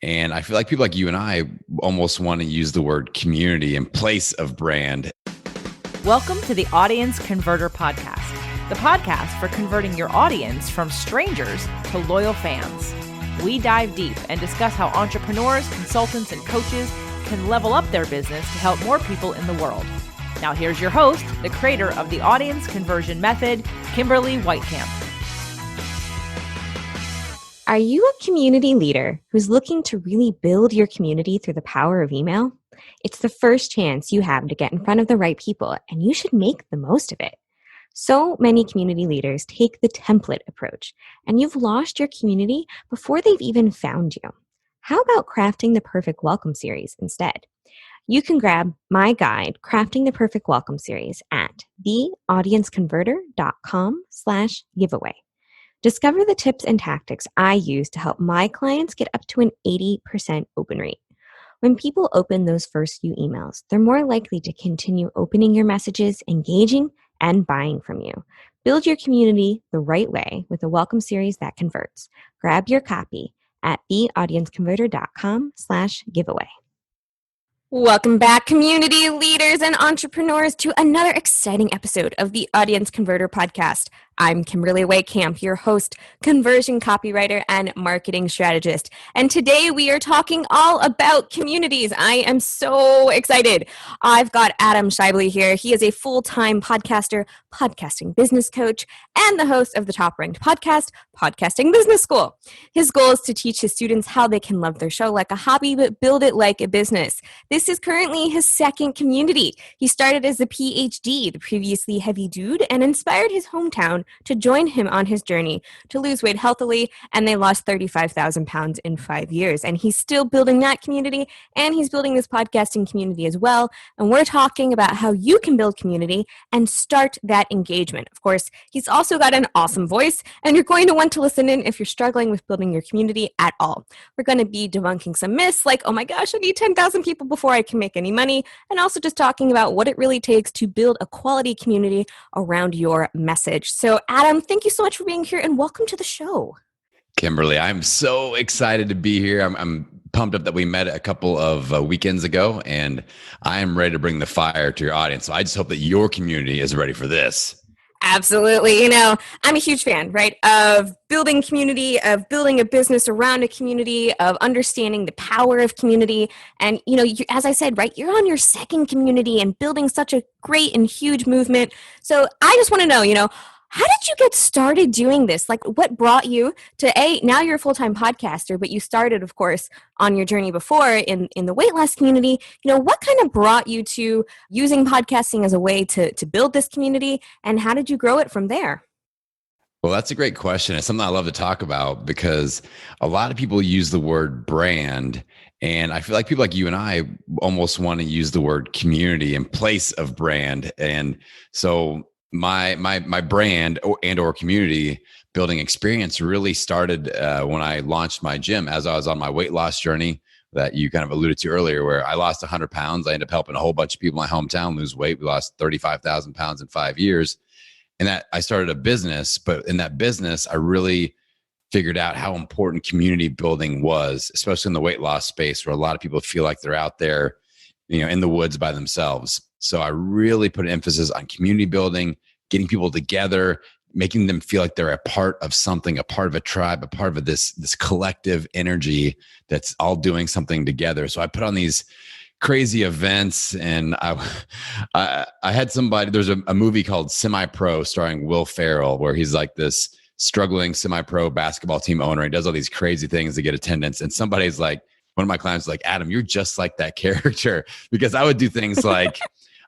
And I feel like people like you and I almost want to use the word community in place of brand. Welcome to the Audience Converter Podcast, the podcast for converting your audience from strangers to loyal fans. We dive deep and discuss how entrepreneurs, consultants, and coaches can level up their business to help more people in the world. Now here's your host, the creator of the Audience Conversion Method, Kimberly Weitkamp. Are you a community leader who's looking to really build your community through the power of email? It's the first chance you have to get in front of the right people, and you should make the most of it. So many community leaders take the template approach, and you've lost your community before they've even found you. How about crafting the perfect welcome series instead? You can grab my guide, Crafting the Perfect Welcome Series, at theaudienceconverter.com/giveaway. Discover the tips and tactics I use to help my clients get up to an 80% open rate. When people open those first few emails, they're more likely to continue opening your messages, engaging, and buying from you. Build your community the right way with a welcome series that converts. Grab your copy at theaudienceconverter.com/giveaway. Welcome back, community leaders and entrepreneurs, to another exciting episode of the Audience Converter Podcast. I'm Kimberly Weitkamp, your host, conversion copywriter, and marketing strategist. And today we are talking all about communities. I am so excited. I've got Adam Schaeuble here. He is a full-time podcaster, podcasting business coach, and the host of the top-ranked podcast, Podcasting Business School. His goal is to teach his students how they can love their show like a hobby, but build it like a business. This is currently his second community. He started as a PhD, the previously heavy dude, and inspired his hometown to join him on his journey to lose weight healthily, and they lost 35,000 pounds in 5 years. And he's still building that community, and he's building this podcasting community as well. And we're talking about how you can build community and start that engagement. Of course, he's also got an awesome voice, and you're going to want to listen in if you're struggling with building your community at all. We're going to be debunking some myths like, oh my gosh, I need 10,000 people before I can make any money, and also just talking about what it really takes to build a quality community around your message. So Adam, thank you so much for being here, and welcome to the show. Kimberly, I'm so excited to be here. I'm pumped up that we met a couple of weekends ago, and I am ready to bring the fire to your audience. So I just hope that your community is ready for this. Absolutely. You know, I'm a huge fan, right, of building community, of building a business around a community, of understanding the power of community. And, you know, as I said, right, you're on your second community and building such a great and huge movement. So I just want to know, you know, how did you get started doing this? Like, what brought you to, now you're a full-time podcaster, but you started, of course, on your journey before in the weight loss community. You know, what kind of brought you to using podcasting as a way to build this community, and how did you grow it from there? Well, that's a great question. It's something I love to talk about because a lot of people use the word brand, and I feel like people like you and I almost want to use the word community in place of brand. And so my brand or community building experience really started when I launched my gym as I was on my weight loss journey that you kind of alluded to earlier, where I lost 100 pounds. I ended up helping a whole bunch of people in my hometown lose weight. We lost 35,000 pounds in 5 years. And that I started a business, but in that business, I really figured out how important community building was, especially in the weight loss space, where a lot of people feel like they're out there, you know, in the woods by themselves. So I really put an emphasis on community building, getting people together, making them feel like they're a part of something, a part of a tribe, a part of this collective energy that's all doing something together. So I put on these crazy events, and I had somebody, there's a movie called Semi-Pro starring Will Ferrell, where he's like this struggling semi-pro basketball team owner. He does all these crazy things to get attendance. And somebody's like, one of my clients was like, Adam, you're just like that character. Because I would do things like,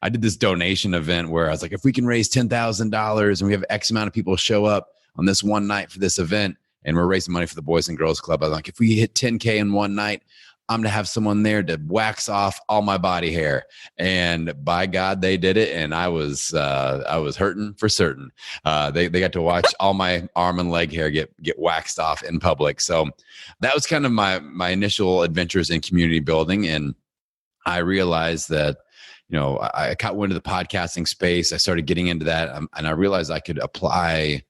I did this donation event where I was like, if we can raise $10,000 and we have X amount of people show up on this one night for this event, and we're raising money for the Boys and Girls Club, I was like, if we hit 10K in one night, I'm going to have someone there to wax off all my body hair. And by God, they did it. And I was hurting for certain. They got to watch all my arm and leg hair get waxed off in public. So that was kind of my initial adventures in community building. And I realized that, you know, I got into the podcasting space. I started getting into that. And I realized I could apply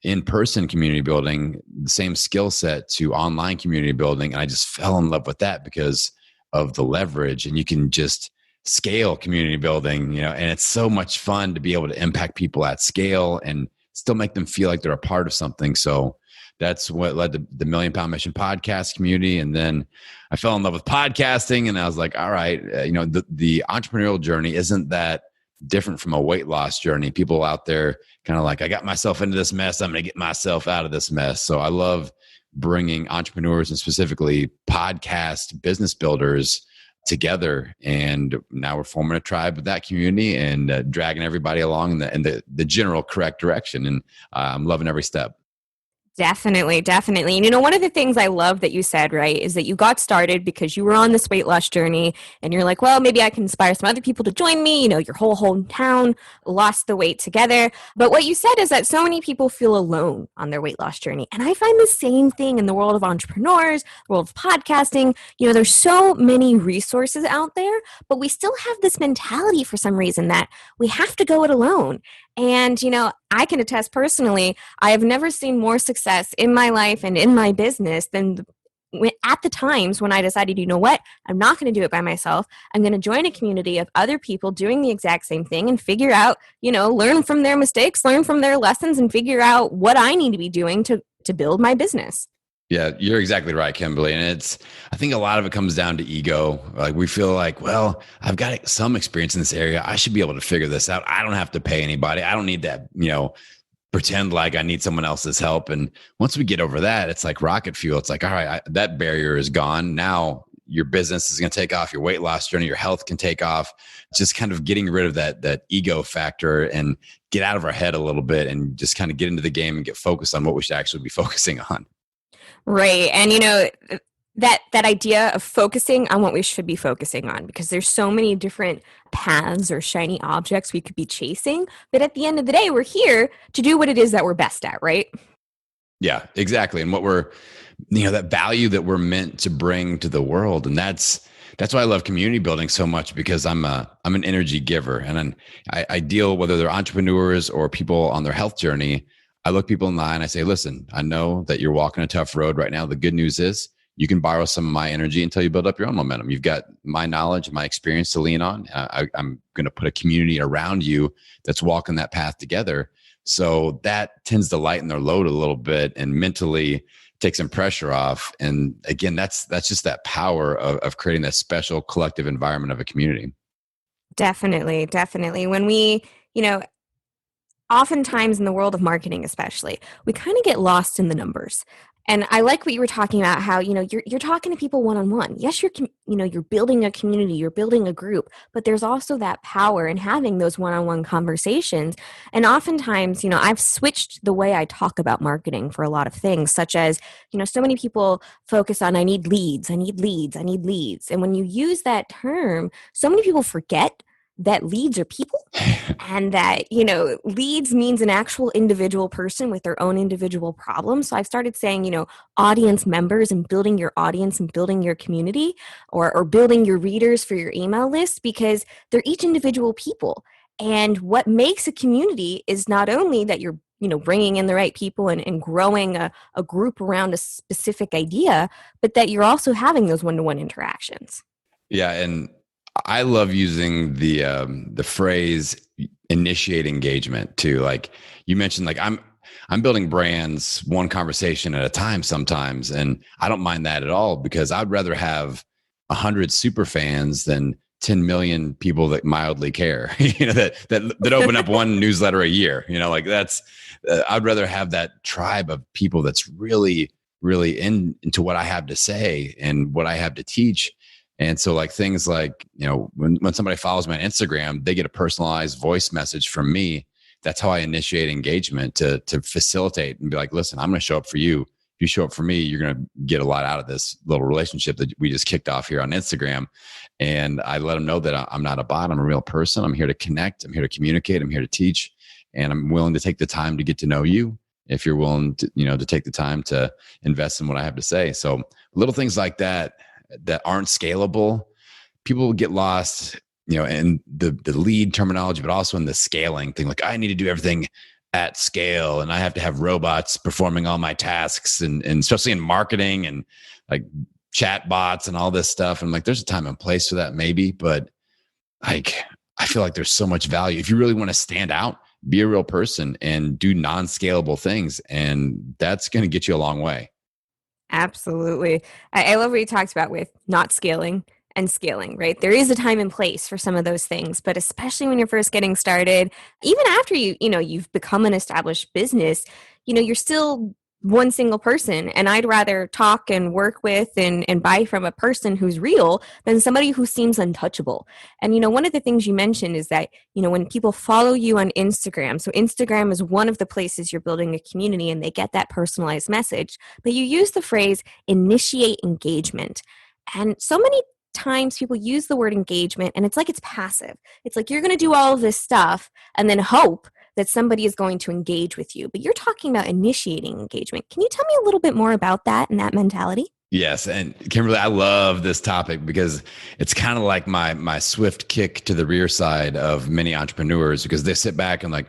in-person community building, the same skill set to online community building. And I just fell in love with that because of the leverage, and you can just scale community building, and it's so much fun to be able to impact people at scale and still make them feel like they're a part of something. So that's what led to the Million Pound Mission podcast community. And then I fell in love with podcasting, and I was like, all right, the entrepreneurial journey isn't that different from a weight loss journey. People out there kind of like, I got myself into this mess, I'm going to get myself out of this mess. So I love bringing entrepreneurs and specifically podcast business builders together. And now we're forming a tribe with that community and dragging everybody along in the general correct direction. And I'm loving every step. Definitely. And one of the things I love that you said, right, is that you got started because you were on this weight loss journey and you're like, well, maybe I can inspire some other people to join me. Your whole hometown lost the weight together. But what you said is that so many people feel alone on their weight loss journey. And I find the same thing in the world of entrepreneurs, the world of podcasting. There's so many resources out there, but we still have this mentality for some reason that we have to go it alone. And, I can attest personally, I have never seen more success in my life and in my business than at the times when I decided, you know what, I'm not going to do it by myself. I'm going to join a community of other people doing the exact same thing and figure out, learn from their mistakes, learn from their lessons, and figure out what I need to be doing to build my business. Yeah, you're exactly right, Kimberly. And I think a lot of it comes down to ego. Like we feel like, well, I've got some experience in this area. I should be able to figure this out. I don't have to pay anybody. I don't need that, pretend like I need someone else's help. And once we get over that, it's like rocket fuel. It's like, all right, that barrier is gone. Now your business is going to take off, your weight loss journey, your health can take off. Just kind of getting rid of that ego factor and get out of our head a little bit and just kind of get into the game and get focused on what we should actually be focusing on. Right. And, that idea of focusing on what we should be focusing on, because there's so many different paths or shiny objects we could be chasing. But at the end of the day, we're here to do what it is that we're best at, right? Yeah, exactly. And what we're, that value that we're meant to bring to the world. And that's why I love community building so much, because I'm an energy giver. And I deal, whether they're entrepreneurs or people on their health journey, I look people in the eye and I say, listen, I know that you're walking a tough road right now. The good news is you can borrow some of my energy until you build up your own momentum. You've got my knowledge, my experience to lean on. I'm going to put a community around you that's walking that path together. So that tends to lighten their load a little bit and mentally take some pressure off. And again, that's just that power of creating that special collective environment of a community. Definitely. When we, oftentimes in the world of marketing especially, we kind of get lost in the numbers. And I like what you were talking about, how, you're talking to people one-on-one. Yes, you're building a community, you're building a group, but there's also that power in having those one-on-one conversations. And oftentimes, I've switched the way I talk about marketing for a lot of things, such as, so many people focus on, I need leads. And when you use that term, so many people forget that leads are people and that, leads means an actual individual person with their own individual problems. So I've started saying, audience members, and building your audience and building your community or building your readers for your email list, because they're each individual people. And what makes a community is not only that you're, bringing in the right people and growing a group around a specific idea, but that you're also having those one-to-one interactions. Yeah. And I love using the phrase initiate engagement too. Like you mentioned, like I'm building brands one conversation at a time sometimes. And I don't mind that at all, because I'd rather have 100 super fans than 10 million people that mildly care, that open up one newsletter a year, like that's, I'd rather have that tribe of people that's really, really into what I have to say and what I have to teach. And so like things like, when somebody follows me on Instagram, they get a personalized voice message from me. That's how I initiate engagement to facilitate and be like, listen, I'm going to show up for you. If you show up for me, you're going to get a lot out of this little relationship that we just kicked off here on Instagram. And I let them know that I'm not a bot. I'm a real person. I'm here to connect. I'm here to communicate. I'm here to teach. And I'm willing to take the time to get to know you if you're willing to, to take the time to invest in what I have to say. So little things like that aren't scalable, people get lost, in the lead terminology, but also in the scaling thing. Like I need to do everything at scale and I have to have robots performing all my tasks and especially in marketing and like chat bots and all this stuff. And I'm like, there's a time and place for that maybe, but like, I feel like there's so much value. If you really want to stand out, be a real person and do non-scalable things. And that's going to get you a long way. Absolutely. I love what you talked about with not scaling and scaling, right? There is a time and place for some of those things, but especially when you're first getting started, even after you've become an established business, you're still one single person. And I'd rather talk and work with and buy from a person who's real than somebody who seems untouchable. And, one of the things you mentioned is that, when people follow you on Instagram, so Instagram is one of the places you're building a community and they get that personalized message, but you use the phrase initiate engagement. And so many times people use the word engagement and it's like it's passive. It's like you're going to do all of this stuff and then hope that somebody is going to engage with you. But you're talking about initiating engagement. Can you tell me a little bit more about that and that mentality? Yes. And Kimberly, I love this topic because it's kind of like my swift kick to the rear side of many entrepreneurs because they sit back and like,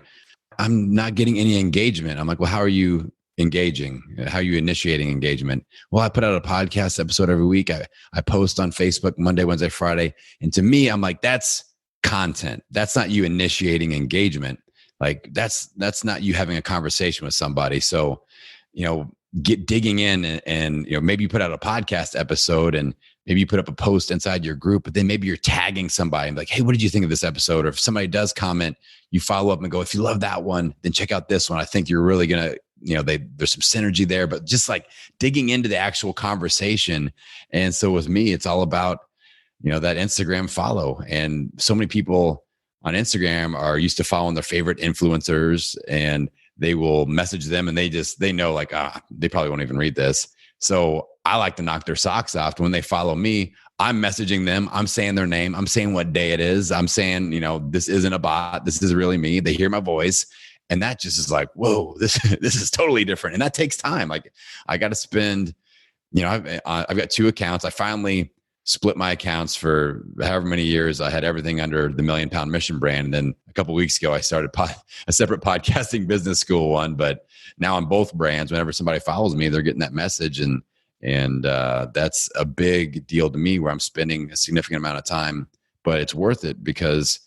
I'm not getting any engagement. I'm like, well, how are you engaging? How are you initiating engagement? Well, I put out a podcast episode every week. I post on Facebook Monday, Wednesday, Friday. And to me, I'm like, that's content. That's not you initiating engagement. Like that's not you having a conversation with somebody. So, get digging in and maybe you put out a podcast episode and maybe you put up a post inside your group, but then maybe you're tagging somebody and like, hey, what did you think of this episode? Or if somebody does comment, you follow up and go, if you love that one, then check out this one. I think you're really going to, there's some synergy there, but just like digging into the actual conversation. And so with me, it's all about, that Instagram follow. And so many people on Instagram are used to following their favorite influencers and they will message them and they know like, they probably won't even read this. So I like to knock their socks off. When they follow me, I'm messaging them. I'm saying their name. I'm saying what day it is. I'm saying, this isn't a bot. This is really me. They hear my voice. And that just is like, whoa, this is totally different. And that takes time. Like I got to spend, I've got 2 accounts. I finally split my accounts for however many years. I had everything under the $1 Million Mission brand. And then a couple of weeks ago, I started a separate podcasting business school one. But now on both brands, whenever somebody follows me, they're getting that message. And that's a big deal to me where I'm spending a significant amount of time, but it's worth it because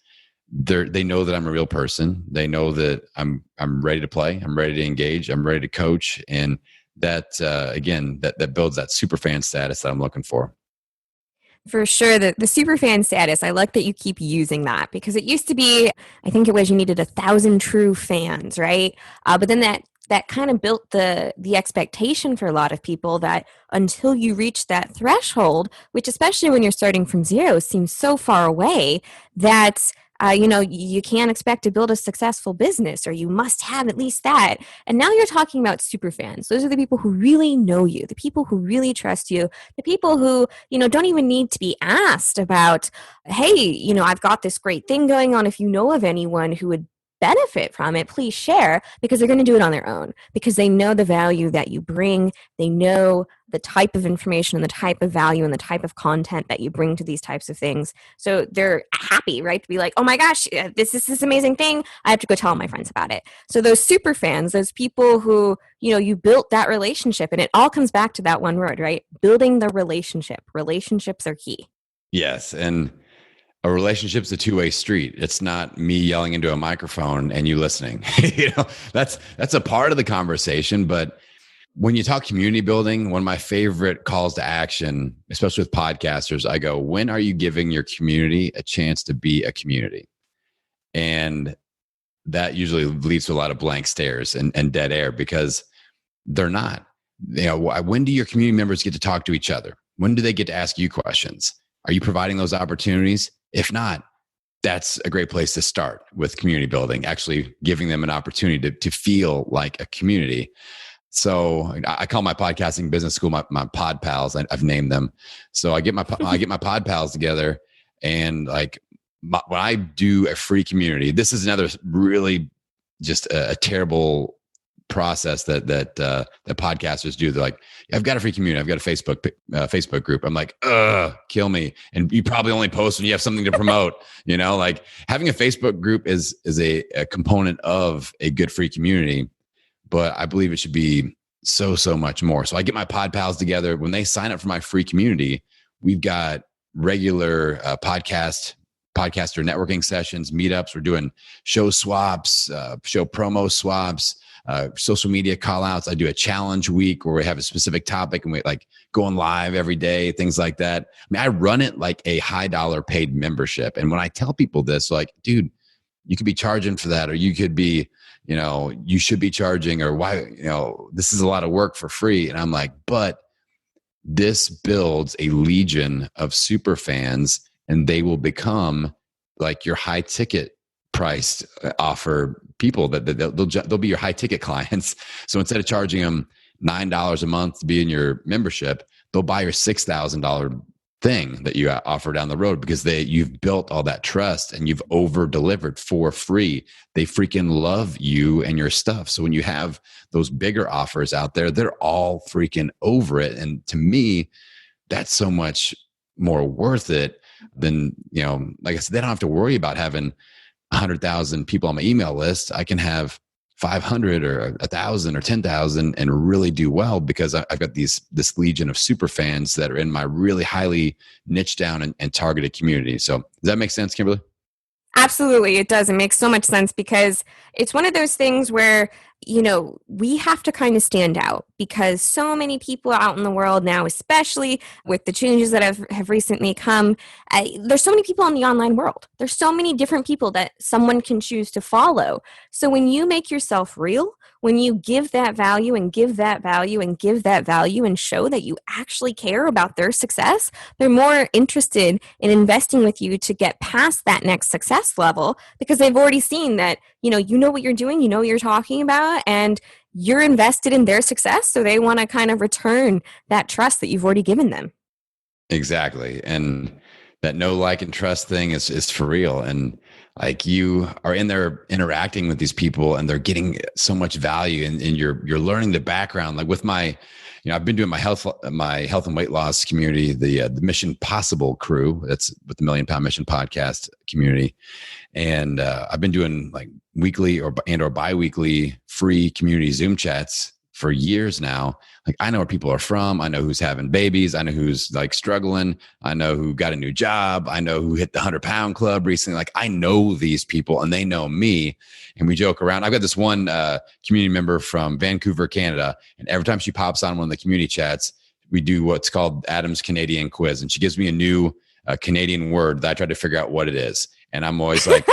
they know that I'm a real person. They know that I'm ready to play. I'm ready to engage. I'm ready to coach. And that, again, that builds that super fan status that I'm looking for. For sure. The super fan status, I like that you keep using that because it used to be, I think it was you needed 1,000 true fans, right? But then that kind of built the expectation for a lot of people that until you reach that threshold, which especially when you're starting from zero seems so far away, that you can't expect to build a successful business or you must have at least that. And now you're talking about super fans. Those are the people who really know you, the people who really trust you, the people who, don't even need to be asked about, hey, I've got this great thing going on. If you know of anyone who would benefit from it, please share, because they're going to do it on their own because they know the value that you bring. They know the type of information and the type of value and the type of content that you bring to these types of things. So they're happy, right? To be like, oh my gosh, this is this amazing thing. I have to go tell my friends about it. So those super fans, those people who, you built that relationship, and it all comes back to that one word, right? Building the relationship. Relationships are key. Yes. And a relationship's a two-way street. It's not me yelling into a microphone and you listening. That's a part of the conversation. But when you talk community building, one of my favorite calls to action, especially with podcasters, I go, when are you giving your community a chance to be a community? And that usually leads to a lot of blank stares and dead air because they're not. When do your community members get to talk to each other? When do they get to ask you questions? Are you providing those opportunities? If not, that's a great place to start with community building, actually giving them an opportunity to feel like a community. So I call my podcasting business school my pod pals. I've named them. So I get my pod pals together, and when I do a free community, this is another really just a terrible process that podcasters do. They're like, I've got a free community. I've got a Facebook group. I'm like, kill me. And you probably only post when you have something to promote, like having a Facebook group is a component of a good free community, but I believe it should be so much more. So I get my pod pals together. When they sign up for my free community, we've got regular podcaster networking sessions, meetups. We're doing show swaps, show promo swaps, social media call outs. I do a challenge week where we have a specific topic and we like going live every day, things like that. I mean, I run it like a high dollar paid membership. And when I tell people this, like, dude, you could be charging for that, or you could be, you should be charging, or why, this is a lot of work for free. And I'm like, but this builds a legion of super fans, and they will become like your high ticket priced offer people that they'll be your high ticket clients. So instead of charging them $9 a month to be in your membership, they'll buy your $6,000 thing that you offer down the road because you've built all that trust and you've over delivered for free. They freaking love you and your stuff. So when you have those bigger offers out there, they're all freaking over it. And to me, that's so much more worth it than, like I said, they don't have to worry about having 100,000 people on my email list. I can have 500 or 1,000 or 10,000 and really do well because I've got this legion of super fans that are in my really highly niche down and targeted community. So does that make sense, Kimberly? Absolutely, it does. It makes so much sense because it's one of those things where, we have to kind of stand out because so many people out in the world now, especially with the changes that have recently come, there's so many people in the online world. There's so many different people that someone can choose to follow. So when you make yourself real, when you give that value and give that value and give that value and show that you actually care about their success, they're more interested in investing with you to get past that next success level because they've already seen that, you know what you're doing, you know what you're talking about, and you're invested in their success. So they want to kind of return that trust that you've already given them. Exactly. And that know, like, and trust thing is for real. And like you are in there interacting with these people and they're getting so much value and you're learning the background. Like with my, I've been doing my health and weight loss community, the Mission Possible crew. That's with the Million Pound Mission podcast community. And I've been doing like weekly or bi-weekly free community Zoom chats for years now. Like I know where people are from. I know who's having babies. I know who's like struggling. I know who got a new job. I know who hit the 100-pound club recently. Like I know these people and they know me, and we joke around. I've got this one community member from Vancouver, Canada, and every time she pops on one of the community chats, we do what's called Adam's Canadian quiz. And she gives me a new Canadian word that I try to figure out what it is. And I'm always like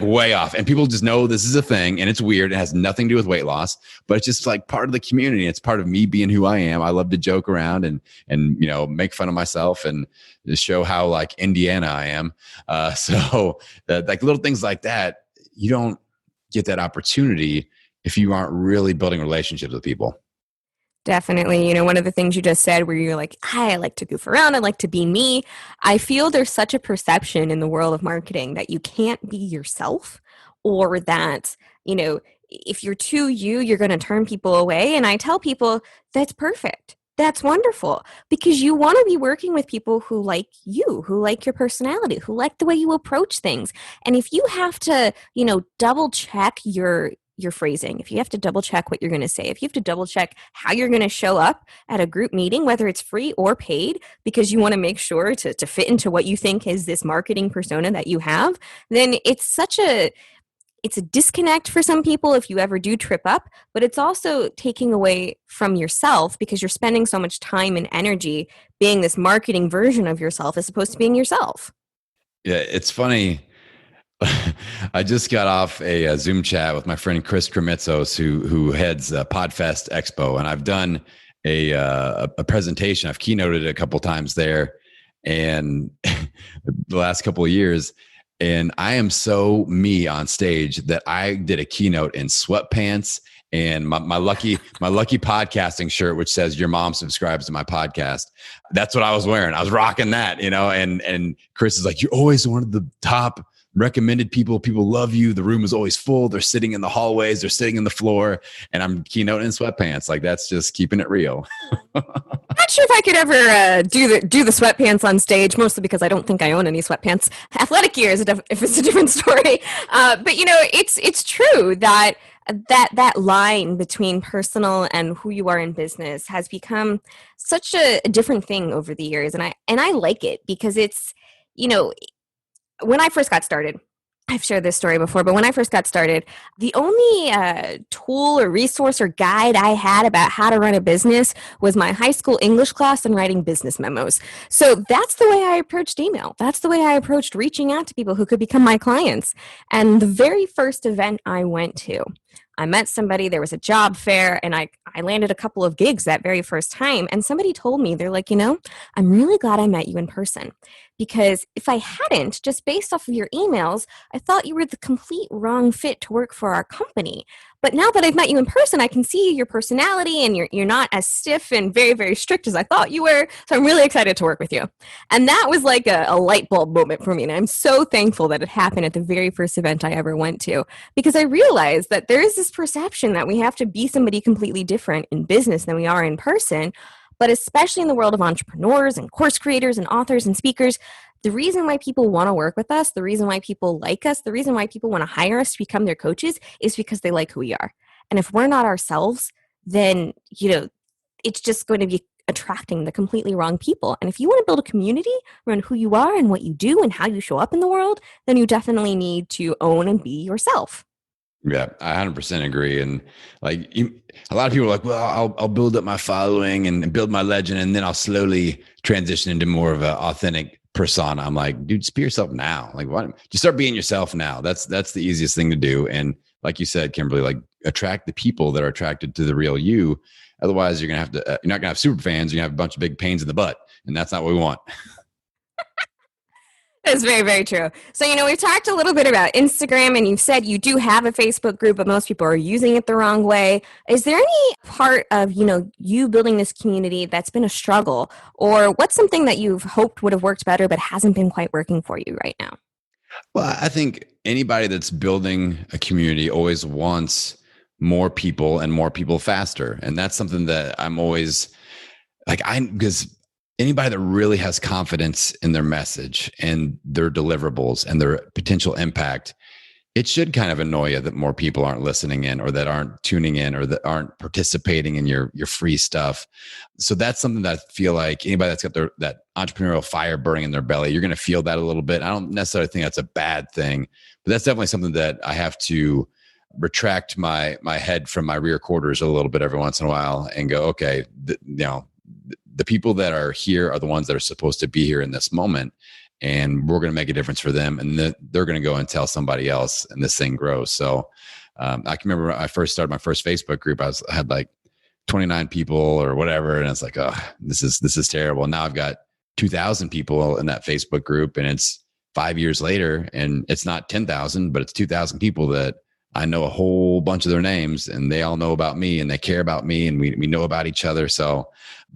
way off, and people just know this is a thing and it's weird. It has nothing to do with weight loss, but it's just like part of the community. It's part of me being who I am. I love to joke around and make fun of myself and just show how like Indiana I am. So like little things like that, you don't get that opportunity if you aren't really building relationships with people. Definitely. One of the things you just said where you're like, I like to goof around. I like to be me. I feel there's such a perception in the world of marketing that you can't be yourself, or that, if you're too you're going to turn people away. And I tell people that's perfect. That's wonderful, because you want to be working with people who like you, who like your personality, who like the way you approach things. And if you have to, double check your phrasing, if you have to double check what you're going to say, if you have to double check how you're going to show up at a group meeting, whether it's free or paid, because you want to make sure to fit into what you think is this marketing persona that you have, then it's a disconnect for some people if you ever do trip up, but it's also taking away from yourself because you're spending so much time and energy being this marketing version of yourself as opposed to being yourself. Yeah, it's funny. I just got off a Zoom chat with my friend Chris Kremitzos, who heads Podfest Expo, and I've done a presentation. I've keynoted a couple times there, and the last couple of years, and I am so me on stage that I did a keynote in sweatpants and my lucky podcasting shirt, which says "Your mom subscribes to my podcast." That's what I was wearing. I was rocking that, and Chris is like, "You're always one of the top recommended people. People love you. The room is always full. They're sitting in the hallways. They're sitting in the floor. And I'm keynoting in sweatpants. Like, that's just keeping it real. Not sure if I could ever do the sweatpants on stage, mostly because I don't think I own any sweatpants. Athletic gear is if it's a different story. But it's true that line between personal and who you are in business has become such a different thing over the years, and I like it because it's, when I first got started, I've shared this story before, but when I first got started, the only tool or resource or guide I had about how to run a business was my high school English class and writing business memos. So that's the way I approached email. That's the way I approached reaching out to people who could become my clients. And the very first event I went to, I met somebody, there was a job fair, and I landed a couple of gigs that very first time. And somebody told me, they're like, I'm really glad I met you in person. Because if I hadn't, just based off of your emails, I thought you were the complete wrong fit to work for our company. But now that I've met you in person, I can see your personality, and you're not as stiff and very, very strict as I thought you were. So I'm really excited to work with you. And that was like a light bulb moment for me. And I'm so thankful that it happened at the very first event I ever went to, because I realized that there is this perception that we have to be somebody completely different in business than we are in person. But especially in the world of entrepreneurs and course creators and authors and speakers, the reason why people want to work with us, the reason why people like us, the reason why people want to hire us to become their coaches is because they like who we are. And if we're not ourselves, then, it's just going to be attracting the completely wrong people. And if you want to build a community around who you are and what you do and how you show up in the world, then you definitely need to own and be yourself. Yeah, I 100% agree. And a lot of people are like, well, I'll build up my following and build my legend, and then I'll slowly transition into more of an authentic persona. I'm like, dude, just be yourself now. Like, why just start being yourself now? That's the easiest thing to do. And like you said, Kimberly, attract the people that are attracted to the real you. Otherwise, you're not gonna have super fans. You're gonna have a bunch of big pains in the butt, and that's not what we want. That's very, very true. So, we've talked a little bit about Instagram, and you've said you do have a Facebook group, but most people are using it the wrong way. Is there any part of, you building this community that's been a struggle, or what's something that you've hoped would have worked better but hasn't been quite working for you right now? Well, I think anybody that's building a community always wants more people and more people faster. And that's something that I'm always because anybody that really has confidence in their message and their deliverables and their potential impact, it should kind of annoy you that more people aren't listening in, or that aren't tuning in, or that aren't participating in your free stuff. So that's something that I feel like anybody that's got that entrepreneurial fire burning in their belly, you're going to feel that a little bit. I don't necessarily think that's a bad thing, but that's definitely something that I have to retract my head from my rear quarters a little bit every once in a while and go, okay, the people that are here are the ones that are supposed to be here in this moment, and we're going to make a difference for them. And they're going to go and tell somebody else, and this thing grows. So I can remember when I first started my first Facebook group, I had like 29 people or whatever. And it's like, oh, this is terrible. And now I've got 2,000 people in that Facebook group, and it's 5 years later, and it's not 10,000, but it's 2,000 people that I know a whole bunch of their names, and they all know about me, and they care about me, and we know about each other. So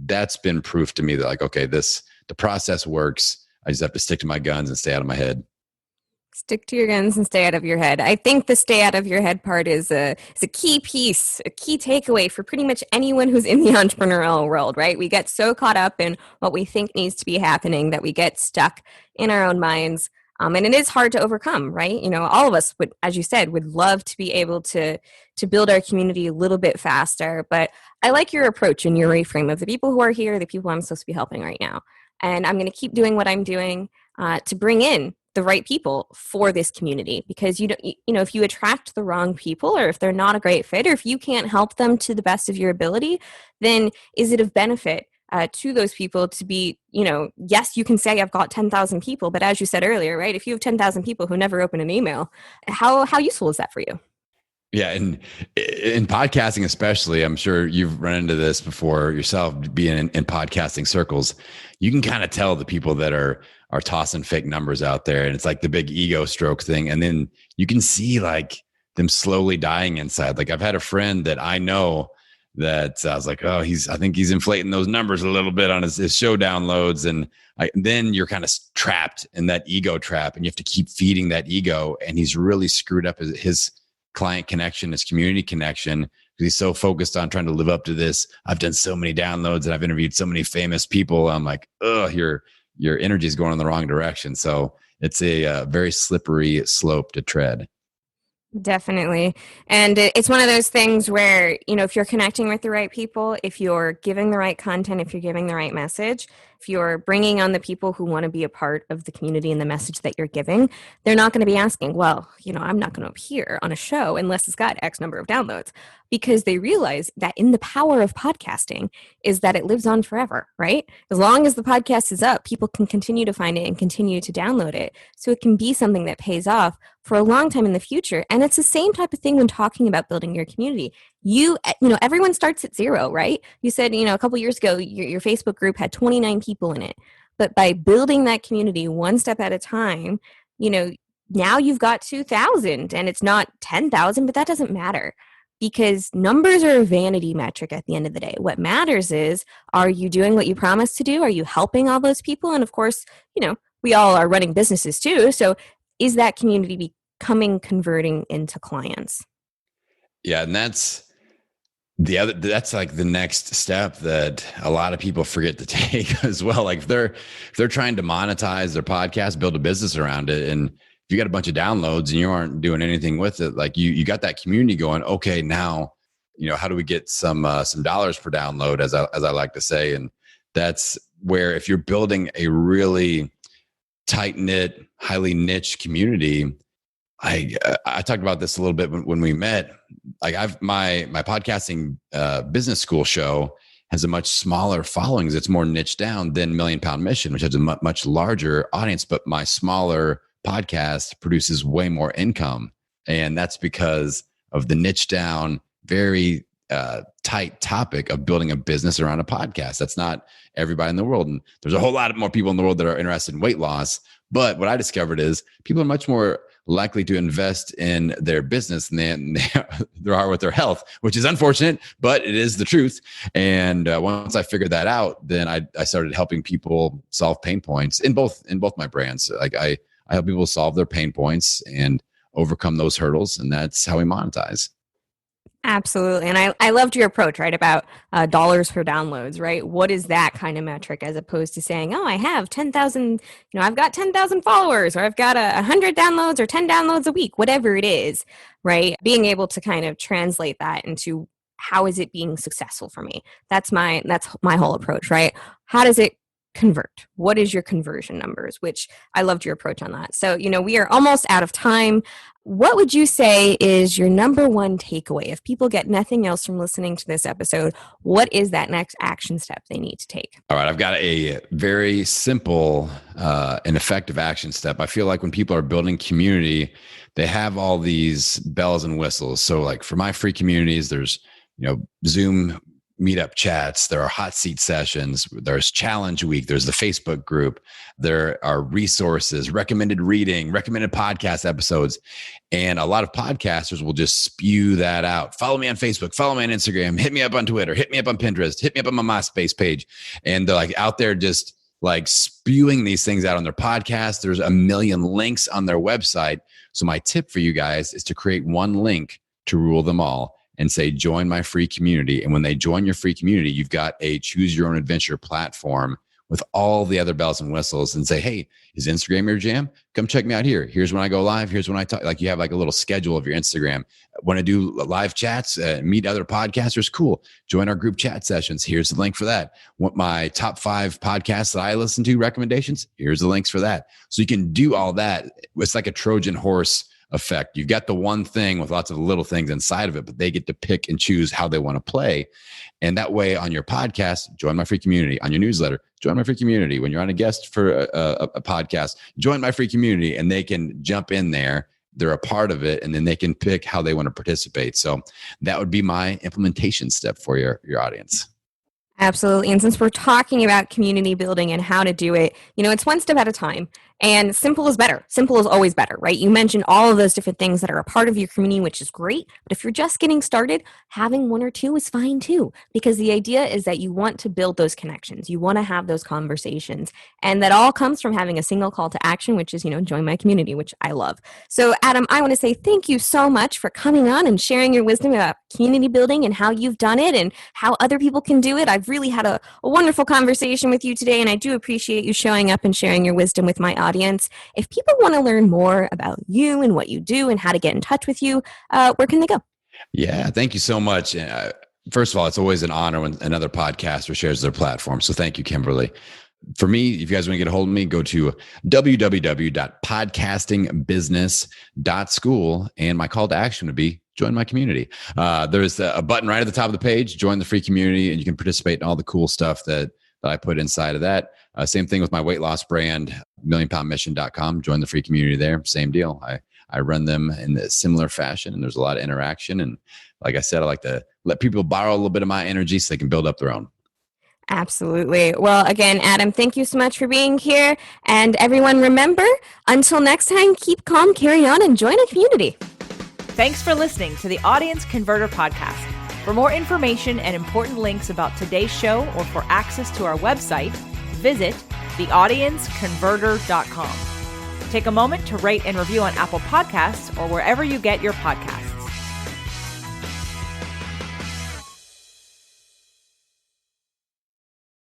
that's been proof to me that okay, the process works. I just have to stick to my guns and stay out of my head. Stick to your guns and stay out of your head. I think the stay out of your head part is a key piece, a key takeaway for pretty much anyone who's in the entrepreneurial world, right? We get so caught up in what we think needs to be happening that we get stuck in our own minds. And it is hard to overcome, right? All of us would, as you said, would love to be able to build our community a little bit faster. But I like your approach and your reframe of the people who are here, the people I'm supposed to be helping right now. And I'm going to keep doing what I'm doing to bring in the right people for this community. Because if you attract the wrong people, or if they're not a great fit, or if you can't help them to the best of your ability, then is it of benefit to those people to be, yes, you can say I've got 10,000 people, but as you said earlier, right, if you have 10,000 people who never open an email, how useful is that for you? Yeah. And in podcasting, especially, I'm sure you've run into this before yourself, being in podcasting circles. You can kind of tell the people that are tossing fake numbers out there, and it's like the big ego stroke thing. And then you can see them slowly dying inside. Like, I've had a friend that I know that I was like, oh, I think he's inflating those numbers a little bit on his show downloads. And then you're kind of trapped in that ego trap, and you have to keep feeding that ego. And he's really screwed up his client connection, his community connection, because he's so focused on trying to live up to this. I've done so many downloads and I've interviewed so many famous people. I'm like, oh, your energy is going in the wrong direction. So it's a very slippery slope to tread. Definitely. And it's one of those things where, if you're connecting with the right people, if you're giving the right content, if you're giving the right message, if you're bringing on the people who want to be a part of the community and the message that you're giving, they're not going to be asking, well, I'm not going to appear on a show unless it's got X number of downloads, because they realize that in the power of podcasting is that it lives on forever, right? As long as the podcast is up, people can continue to find it and continue to download it. So it can be something that pays off for a long time in the future. And it's the same type of thing when talking about building your community. Everyone starts at zero, right? You said, a couple years ago, your Facebook group had 29 people in it. But by building that community one step at a time, now you've got 2,000, and it's not 10,000, but that doesn't matter, because numbers are a vanity metric at the end of the day. What matters is, are you doing what you promised to do? Are you helping all those people? And of course, we all are running businesses too. So is that community converting into clients? Yeah. And that's like the next step that a lot of people forget to take as well. Like if they're trying to monetize their podcast, build a business around it, and if you got a bunch of downloads and you aren't doing anything with it, like you got that community going, okay, now, how do we get some dollars per download, as I like to say. And that's where, if you're building a really tight knit, highly niche community, I talked about this a little bit when we met. Like my podcasting business school show has a much smaller following. It's more niche down than Million Pound Mission, which has a much larger audience, but my smaller podcast produces way more income. And that's because of the niche down, very tight topic of building a business around a podcast. That's not everybody in the world. And there's a whole lot more people in the world that are interested in weight loss. But what I discovered is people are much more likely to invest in their business than they are with their health, which is unfortunate, but it is the truth. And once I figured that out, then I started helping people solve pain points in both my brands. Like I help people solve their pain points and overcome those hurdles, and that's how we monetize. Absolutely. And I loved your approach, right, about dollars per downloads, right? What is that kind of metric, as opposed to saying, oh, I have 10,000, I've got 10,000 followers, or I've got 100 downloads or 10 downloads a week, whatever it is, right? Being able to kind of translate that into how is it being successful for me? That's my whole approach, right? How does it convert? What is your conversion numbers? Which I loved your approach on that. So, we are almost out of time. What would you say is your number one takeaway? If people get nothing else from listening to this episode, what is that next action step they need to take? All right. I've got a very simple and effective action step. I feel like when people are building community, they have all these bells and whistles. So like for my free communities, there's, Zoom meetup chats, there are hot seat sessions, there's challenge week, there's the Facebook group, there are resources, recommended reading, recommended podcast episodes. And a lot of podcasters will just spew that out. Follow me on Facebook, follow me on Instagram, hit me up on Twitter, hit me up on Pinterest, hit me up on my MySpace page. And they're like out there just like spewing these things out on their podcast. There's a million links on their website. So my tip for you guys is to create one link to rule them all, and say, join my free community. And when they join your free community, you've got a choose your own adventure platform with all the other bells and whistles, and say, hey, is Instagram your jam? Come check me out here. Here's when I go live. Here's when I talk. Like you have like a little schedule of your Instagram. Want to do live chats, meet other podcasters? Cool. Join our group chat sessions. Here's the link for that. Want my top 5 podcasts that I listen to recommendations? Here's the links for that. So you can do all that. It's like a Trojan horse effect. You've got the one thing with lots of little things inside of it, but they get to pick and choose how they want to play. And that way on your podcast, join my free community. On your newsletter, join my free community. When you're on a guest for a podcast, join my free community, and they can jump in there. They're a part of it, and then they can pick how they want to participate. So that would be my implementation step for your audience. Absolutely. And since we're talking about community building and how to do it, it's one step at a time. And simple is better. Simple is always better, right? You mentioned all of those different things that are a part of your community, which is great. But if you're just getting started, having one or two is fine too, because the idea is that you want to build those connections. You want to have those conversations. And that all comes from having a single call to action, which is, join my community, which I love. So Adam, I want to say thank you so much for coming on and sharing your wisdom about community building and how you've done it and how other people can do it. I've really had a wonderful conversation with you today, and I do appreciate you showing up and sharing your wisdom with my audience. If people want to learn more about you and what you do and how to get in touch with you, where can they go? Yeah, thank you so much. First of all, it's always an honor when another podcaster shares their platform. So thank you, Kimberly. For me, if you guys want to get a hold of me, go to www.podcastingbusiness.school. And my call to action would be join my community. There's a button right at the top of the page, join the free community, and you can participate in all the cool stuff that I put inside of that. Same thing with my weight loss brand, millionpoundmission.com. Join the free community there. Same deal. I run them in a similar fashion, and there's a lot of interaction. And like I said, I like to let people borrow a little bit of my energy so they can build up their own. Absolutely. Well, again, Adam, thank you so much for being here. And everyone, remember, until next time, keep calm, carry on, and join a community. Thanks for listening to the Audience Converter Podcast. For more information and important links about today's show or for access to our website, visit theaudienceconverter.com. Take a moment to rate and review on Apple Podcasts or wherever you get your podcasts.